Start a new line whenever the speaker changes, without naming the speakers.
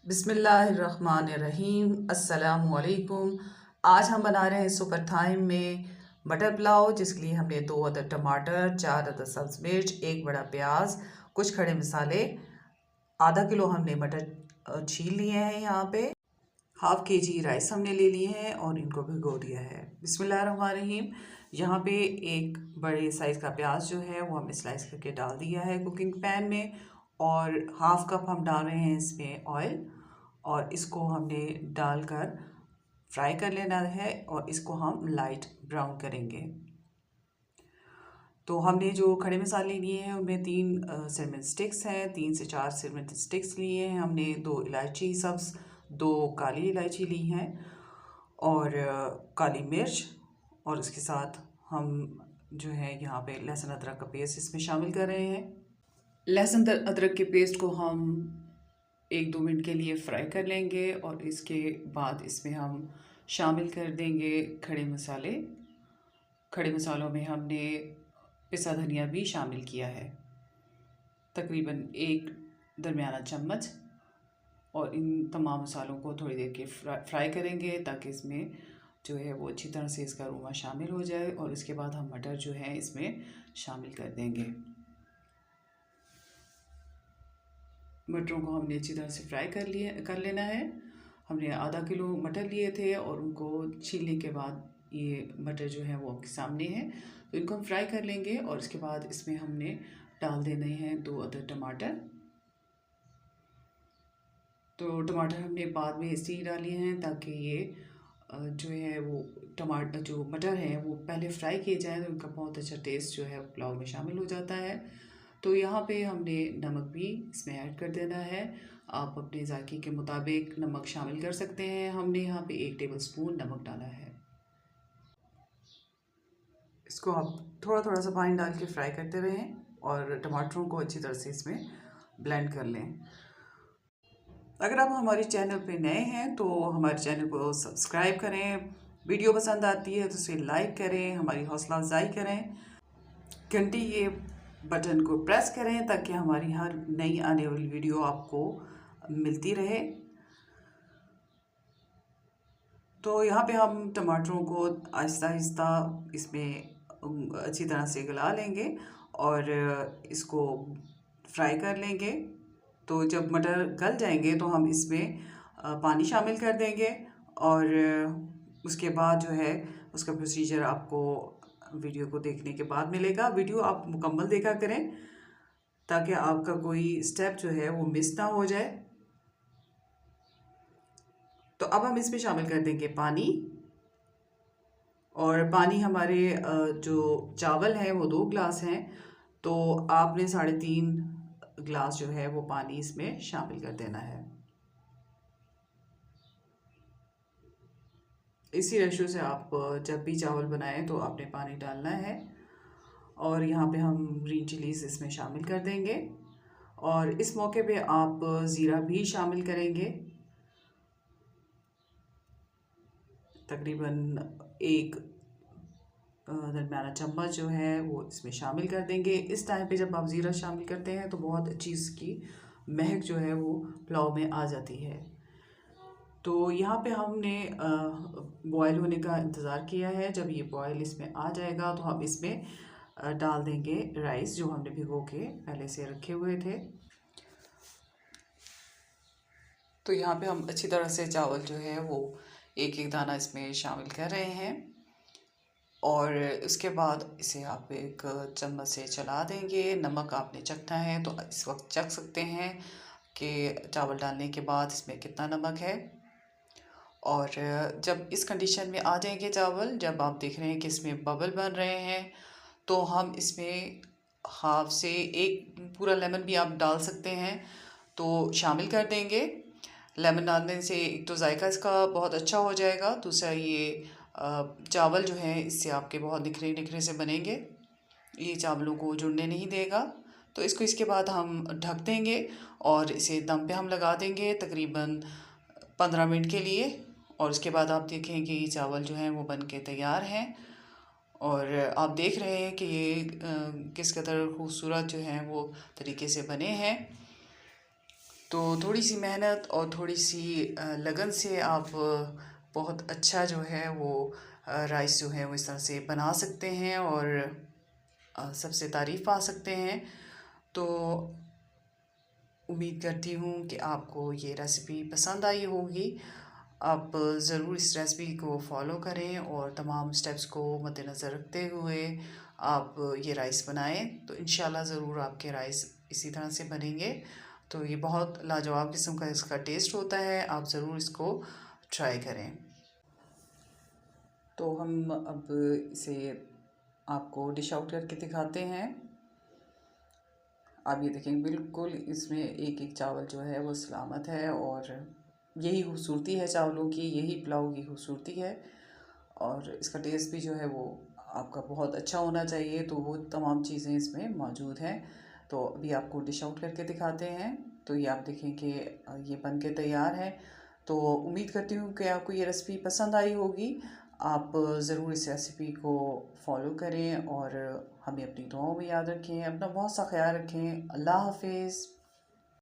बिस्मिल्लाहिर्रहमानिर्रहीम। अस्सलामुअलैकुम। आज हम बना रहे हैं सुपर थाइम में मटर पुलाव, जिसके लिए हमने 2 अदद टमाटर, 4 अदद सब्ज़ मिर्च, 1 बड़ा प्याज, कुछ खड़े मसाले, आधा किलो हमने मटर छील लिए हैं। यहाँ पे हाफ़ केजी राइस हमने ले लिए हैं और इनको भिगो दिया है। बिस्मिल्लाहिर्रहमानिर्रहीम। यहाँ पे एक बड़े साइज़ का प्याज जो है वो हमने स्लाइस करके डाल दिया है कुकिंग पैन में, और हाफ़ कप हम डाल रहे हैं इसमें ऑयल, और इसको हमने डालकर फ्राई कर लेना है और इसको हम लाइट ब्राउन करेंगे। तो हमने जो खड़े मसाले लिए हैं उनमें 3 सिनेमन स्टिक्स हैं, 3 से 4 सिनेमन स्टिक्स लिए हैं हमने, 2 इलायची सब्ज़, 2 काली इलायची ली हैं, और काली मिर्च, और इसके साथ हम जो है यहाँ पे लहसुन अदरक का पेस्ट इसमें शामिल कर रहे हैं। लहसुन अदरक के पेस्ट को हम 1-2 मिनट के लिए फ्राई कर लेंगे, और इसके बाद इसमें हम शामिल कर देंगे खड़े मसाले। खड़े मसालों में हमने पिसा धनिया भी शामिल किया है, तकरीबन 1 दरमियाना चम्मच, और इन तमाम मसालों को थोड़ी देर के फ्राई करेंगे ताकि इसमें जो है वो अच्छी तरह से इसका अरोमा शामिल हो जाए। और इसके बाद हम मटर जो है इसमें शामिल कर देंगे। मटरों को हमने अच्छी तरह से फ्राई कर लेना है। हमने आधा किलो मटर लिए थे और उनको छीलने के बाद ये मटर जो है वो आपके सामने है, तो इनको हम फ्राई कर लेंगे। और इसके बाद इसमें हमने डाल देने हैं 2 अदद टमाटर। तो टमाटर हमने बाद में इसलिए डाले हैं ताकि ये जो है वो टमाटर जो मटर है वो पहले फ्राई किए जाए, तो उनका बहुत अच्छा टेस्ट जो है पुलाव में शामिल हो जाता है। तो यहाँ पे हमने नमक भी इसमें ऐड कर देना है। आप अपने ज़ायके के मुताबिक नमक शामिल कर सकते हैं। हमने यहाँ पे 1 टेबलस्पून नमक डाला है। इसको आप थोड़ा थोड़ा सा पानी डाल के फ्राई करते रहें और टमाटरों को अच्छी तरह से इसमें ब्लेंड कर लें। अगर आप हमारे चैनल पे नए हैं तो हमारे चैनल को सब्सक्राइब करें, वीडियो पसंद आती है तो उसे लाइक करें, हमारी हौसला अफजाई करें, घंटी के बटन को प्रेस करें ताकि हमारी हर नई आने वाली वीडियो आपको मिलती रहे। तो यहाँ पे हम टमाटरों को आहिस्ता आहिस्ता इसमें अच्छी तरह से गला लेंगे और इसको फ्राई कर लेंगे। तो जब मटर गल जाएंगे तो हम इसमें पानी शामिल कर देंगे, और उसके बाद जो है उसका प्रोसीजर आपको वीडियो को देखने के बाद मिलेगा। वीडियो आप मुकम्मल देखा करें ताकि आपका कोई स्टेप जो है वो मिस ना हो जाए। तो अब हम इसमें शामिल कर देंगे पानी, और पानी हमारे जो चावल हैं वो 2 गिलास हैं, तो आपने 3.5 गिलास जो है वो पानी इसमें शामिल कर देना है। इसी रेशो से आप जब भी चावल बनाएं तो आपने पानी डालना है। और यहाँ पे हम ग्रीन चिलीज़ इसमें शामिल कर देंगे, और इस मौके पे आप ज़ीरा भी शामिल करेंगे। तकरीबन 1 दरमियाना चम्मच जो है वो इसमें शामिल कर देंगे। इस टाइम पे जब आप ज़ीरा शामिल करते हैं तो बहुत अच्छी इसकी महक जो है वो पुलाव में आ जाती है। तो यहाँ पे हमने बॉयल होने का इंतज़ार किया है। जब ये बॉयल इसमें आ जाएगा तो हम इसमें डाल देंगे राइस जो हमने भिगो के पहले से रखे हुए थे। तो यहाँ पे हम अच्छी तरह से चावल जो है वो एक एक दाना इसमें शामिल कर रहे हैं, और उसके बाद इसे आप एक चम्मच से चला देंगे। नमक आपने चखना है तो इस वक्त चख सकते हैं कि चावल डालने के बाद इसमें कितना नमक है। और जब इस कंडीशन में आ जाएंगे चावल, जब आप देख रहे हैं कि इसमें बबल बन रहे हैं, तो हम इसमें हाफ से 1 पूरा लेमन भी आप डाल सकते हैं तो शामिल कर देंगे। लेमन डालने से एक तो जायका इसका बहुत अच्छा हो जाएगा, दूसरा ये चावल जो है इससे आपके बहुत निखरे निखरे से बनेंगे, ये चावलों को जुड़ने नहीं देगा। तो इसको इसके बाद हम ढक देंगे और इसे दम पे हम लगा देंगे तकरीबन 15 मिनट के लिए। और उसके बाद आप देखें कि चावल जो हैं वो बन के तैयार हैं, और आप देख रहे हैं कि ये किस कदर खूबसूरत जो हैं वो तरीके से बने हैं। तो थोड़ी सी मेहनत और थोड़ी सी लगन से आप बहुत अच्छा जो है वो राइस जो है वो इस तरह से बना सकते हैं और सबसे तारीफ़ पा सकते हैं। तो उम्मीद करती हूँ कि आपको ये रेसिपी पसंद आई होगी। आप ज़रूर इस रेसिपी को फॉलो करें और तमाम स्टेप्स को मद्देनज़र रखते हुए आप ये राइस बनाएं, तो इंशाल्लाह ज़रूर आपके राइस इसी तरह से बनेंगे। तो ये बहुत लाजवाब किस्म का इसका टेस्ट होता है, आप ज़रूर इसको ट्राई करें। तो हम अब इसे आपको डिश आउट करके दिखाते हैं। आप ये देखें, बिल्कुल इसमें एक एक चावल जो है वो सलामत है और यही खूबसूरती है चावलों की, यही पुलाव की खूबसूरती है। और इसका टेस्ट भी जो है वो आपका बहुत अच्छा होना चाहिए, तो वो तमाम चीज़ें इसमें मौजूद हैं। तो अभी आपको डिश आउट करके दिखाते हैं। तो ये आप देखें कि ये बन के तैयार है। तो उम्मीद करती हूँ कि आपको ये रेसिपी पसंद आई होगी। आप ज़रूर इस रेसिपी को फॉलो करें और हमें अपनी दुआओं में याद रखें। अपना बहुत सा ख्याल रखें। अल्लाह हाफिज़।